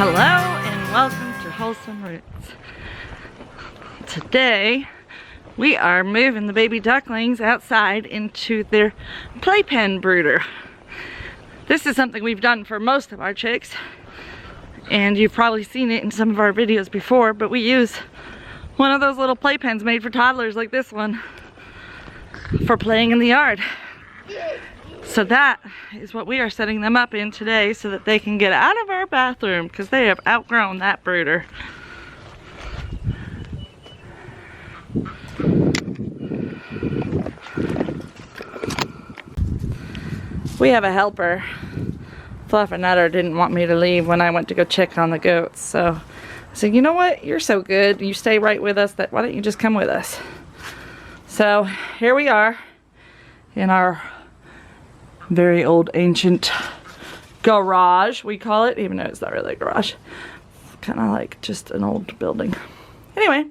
Hello and welcome to Wholesome Roots. Today we are moving the baby ducklings outside into their playpen brooder. This is something we've done for most of our chicks, and you've probably seen it in some of our videos before, but we use one of those little playpens made for toddlers like this one for playing in the yard. So that is what we are setting them up in today so that they can get out of our bathroom because they have outgrown that brooder. We have a helper. Fluff and Nutter didn't want me to leave when I went to go check on the goats. So I said, you know what? You're so good. You stay right with us. Why don't you just come with us? So here we are in our very old ancient garage, we call it, even though it's not really a garage. Kind of like just an old building. Anyway,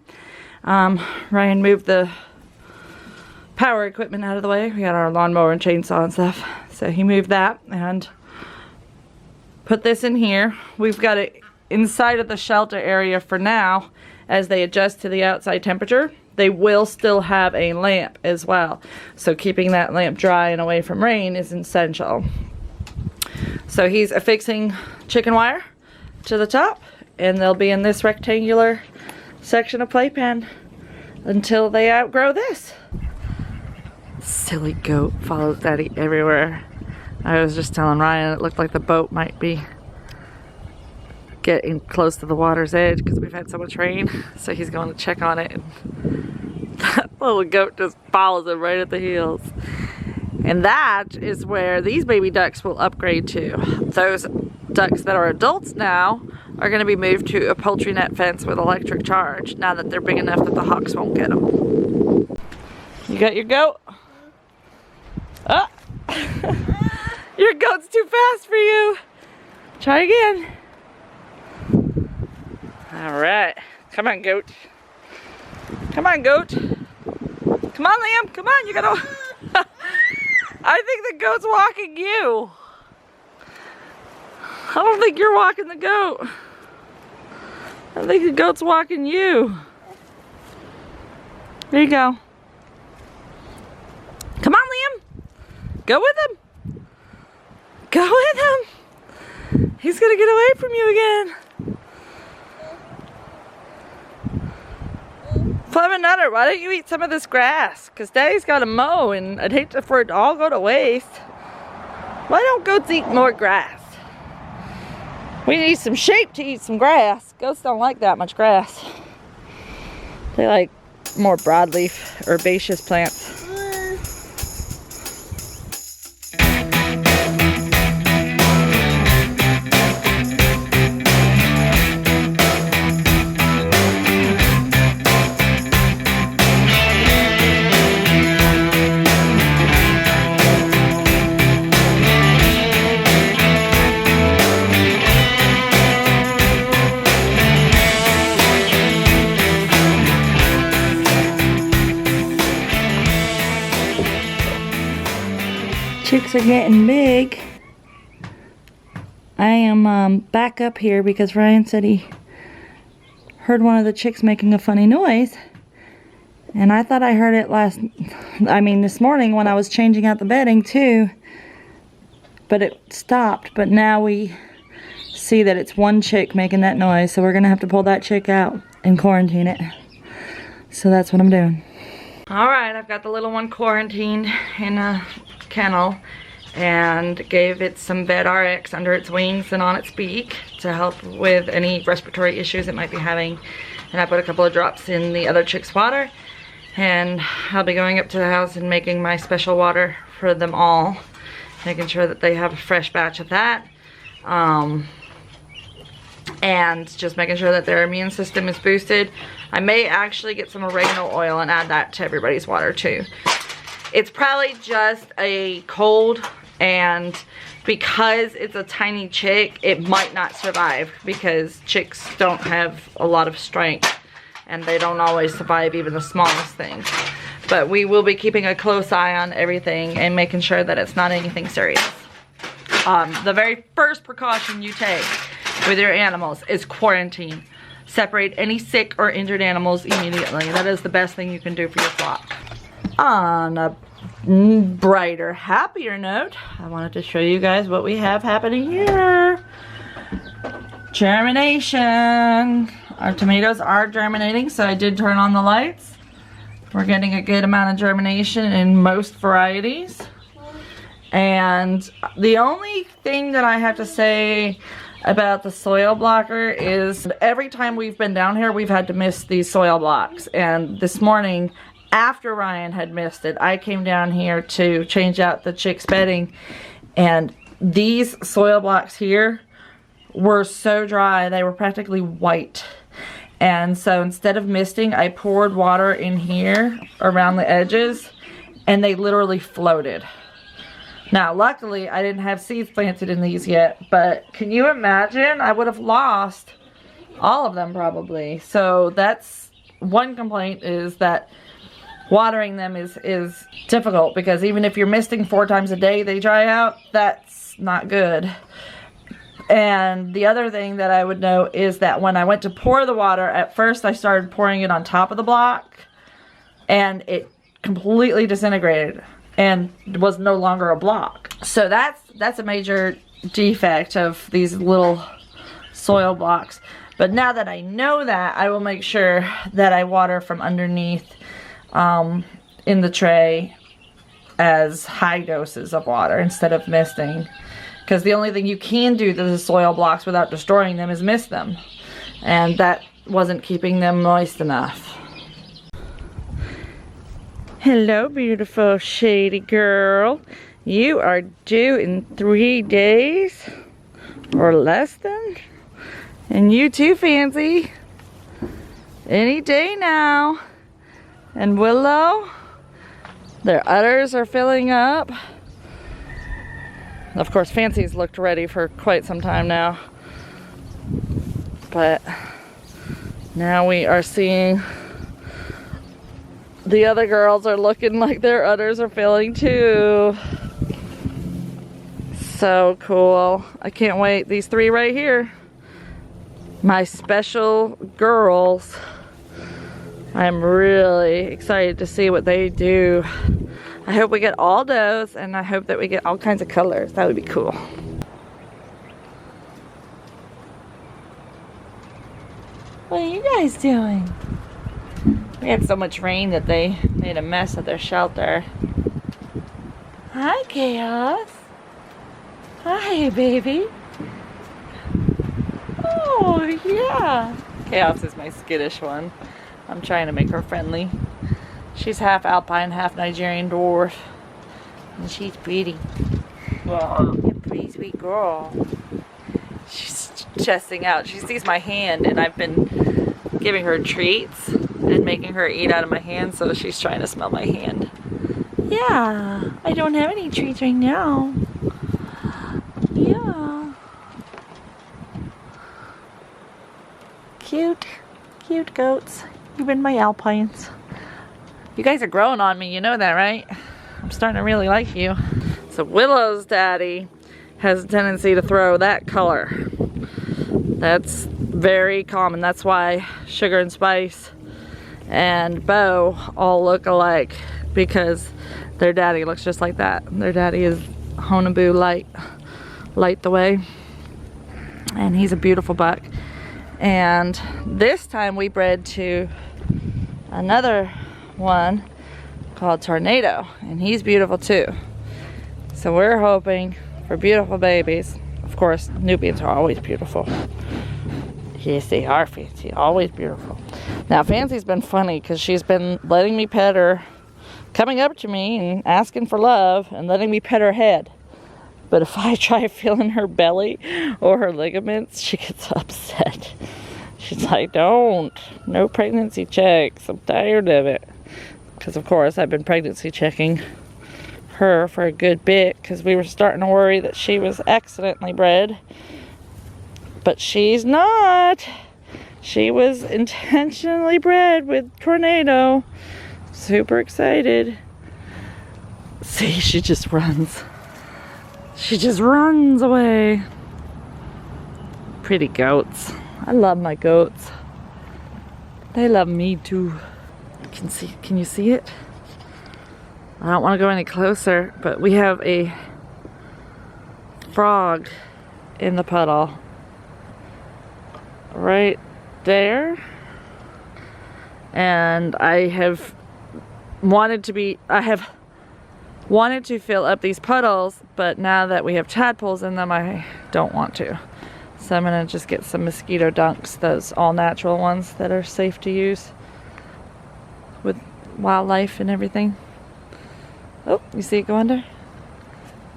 Ryan moved the power equipment out of the way. We got our lawnmower and chainsaw and stuff. So he moved that and put this in here. We've got it inside of the shelter area for now as they adjust to the outside temperature. They will still have a lamp as well. So keeping that lamp dry and away from rain is essential. So he's affixing chicken wire to the top, and they'll be in this rectangular section of playpen until they outgrow this. Silly goat follows Daddy everywhere. I was just telling Ryan it looked like the boat might be getting close to the water's edge because we've had so much rain. So he's going to check on it, and that little goat just follows him right at the heels. And that is where these baby ducks will upgrade to. Those ducks that are adults now are going to be moved to a poultry net fence with electric charge now that they're big enough that the hawks won't get them. You got your goat? Ah! Your goat's too fast for you. Try again. All right. Come on, goat. Come on, goat. Come on, Liam. Come on, you gotta... I think the goat's walking you. I don't think you're walking the goat. I think the goat's walking you. There you go. Come on, Liam. Go with him. Go with him. He's gonna get away from you again. Fluff and Nutter, why don't you eat some of this grass? Because Daddy's got to mow, and I'd hate for it to all go to waste. Why don't goats eat more grass? We need some sheep to eat some grass. Goats don't like that much grass. They like more broadleaf, herbaceous plants. Chicks are getting big. I am back up here because Ryan said he heard one of the chicks making a funny noise, and I thought I heard it this morning when I was changing out the bedding too, but it stopped. But now we see that it's one chick making that noise, so we're gonna have to pull that chick out and quarantine it. So that's what I'm doing. Alright, I've got the little one quarantined in a kennel and gave it some Vet RX under its wings and on its beak to help with any respiratory issues it might be having. And I put a couple of drops in the other chick's water, and I'll be going up to the house and making my special water for them all, making sure that they have a fresh batch of that. And just making sure that their immune system is boosted. I may actually get some oregano oil and add that to everybody's water too. It's probably just a cold, and because it's a tiny chick, it might not survive because chicks don't have a lot of strength and they don't always survive even the smallest things. But we will be keeping a close eye on everything and making sure that it's not anything serious. The very first precaution you take with your animals is quarantine. Separate any sick or injured animals immediately. That is the best thing you can do for your flock. On a brighter, happier note, I wanted to show you guys what we have happening here. Germination. Our tomatoes are germinating, so I did turn on the lights. We're getting a good amount of germination in most varieties. And the only thing that I have to say about the soil blocker is every time we've been down here, we've had to miss these soil blocks. And this morning, after Ryan had missed it, I came down here to change out the chicks' bedding, and these soil blocks here were so dry, they were practically white. And so instead of misting, I poured water in here around the edges, and they literally floated. Now, luckily, I didn't have seeds planted in these yet, but can you imagine? I would have lost all of them probably. So that's one complaint, is that watering them is difficult, because even if you're misting 4 times a day, they dry out. That's not good. And the other thing that I would note is that when I went to pour the water, at first I started pouring it on top of the block, and it completely disintegrated and was no longer a block. So that's a major defect of these little soil blocks. But now that I know that, I will make sure that I water from underneath in the tray as high doses of water instead of misting. Because the only thing you can do to the soil blocks without destroying them is mist them. And that wasn't keeping them moist enough. Hello, beautiful shady girl. You are due in 3 days or less than. And you too, Fancy. Any day now. And Willow, their udders are filling up. Of course, Fancy's looked ready for quite some time now. But now we are seeing the other girls are looking like their udders are filling too. So cool. I can't wait. These 3 right here, my special girls. I'm really excited to see what they do. I hope we get all does, and I hope that we get all kinds of colors. That would be cool. What are you guys doing? We had so much rain that they made a mess of their shelter. Hi, Chaos. Hi, baby. Oh, yeah. Chaos is my skittish one. I'm trying to make her friendly. She's half alpine, half Nigerian dwarf. And she's pretty. Wow. You're a pretty sweet girl. She's chesting out. She sees my hand, and I've been giving her treats and making her eat out of my hand, so she's trying to smell my hand. Yeah, I don't have any treats right now. Yeah. Cute, cute goats. Even my alpines. You guys are growing on me, you know that, right? I'm starting to really like you. So Willow's daddy has a tendency to throw that color. That's very common. That's why Sugar and Spice and Bo all look alike, because their daddy looks just like that. Their daddy is Honaboo light the way, and he's a beautiful buck. And this time we bred to another one called Tornado, and he's beautiful too. So we're hoping for beautiful babies. Of course, Nubians are always beautiful. Yes, they are, Fancy. Always beautiful. Now, Fancy's been funny because she's been letting me pet her, coming up to me and asking for love and letting me pet her head. But if I try feeling her belly or her ligaments, she gets upset. She's like, don't. No pregnancy checks. I'm tired of it. Because, of course, I've been pregnancy checking her for a good bit because we were starting to worry that she was accidentally bred. But she's not. She was intentionally bred with Tornado. Super excited. See, she just runs. She just runs away. pretty goats. I love my goats. They love me too. Can you see it? I don't want to go any closer, but we have a frog in the puddle right there, and I have wanted to fill up these puddles, but now that we have tadpoles in them, I don't want to. So I'm gonna just get some mosquito dunks, those all natural ones that are safe to use with wildlife and everything. Oh, you see it go under?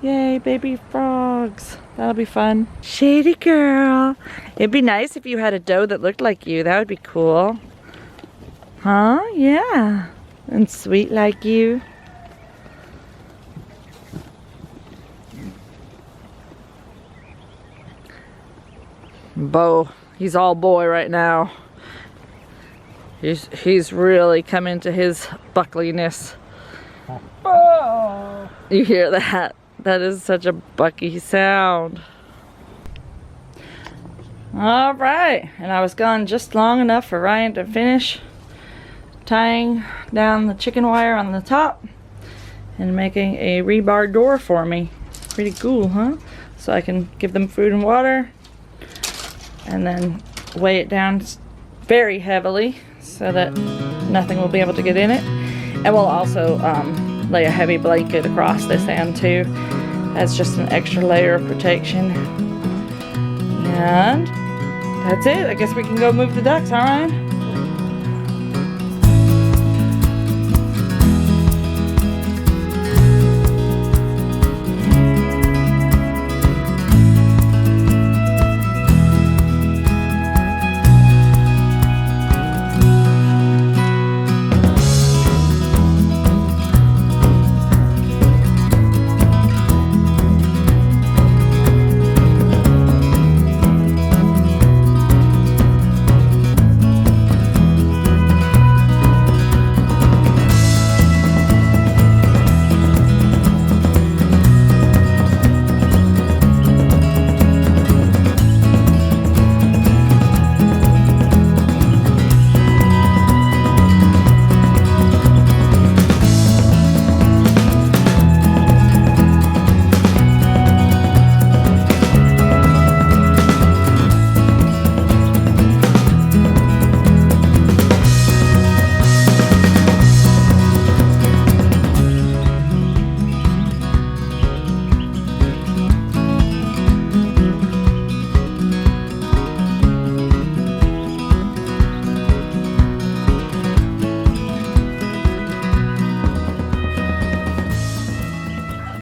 Yay, baby frogs. That'll be fun. Shady girl. It'd be nice if you had a doe that looked like you. That would be cool. Huh? Yeah. And sweet like you. Bo, he's all boy right now. He's really come into his buckliness. Oh. You hear that? That is such a bucky sound. All right, and I was gone just long enough for Ryan to finish tying down the chicken wire on the top and making a rebar door for me. Pretty cool, huh? So I can give them food and water and then weigh it down very heavily so that nothing will be able to get in it. And we'll also lay a heavy blanket across this end too, as just an extra layer of protection. And that's it. I guess we can go move the ducks, all right?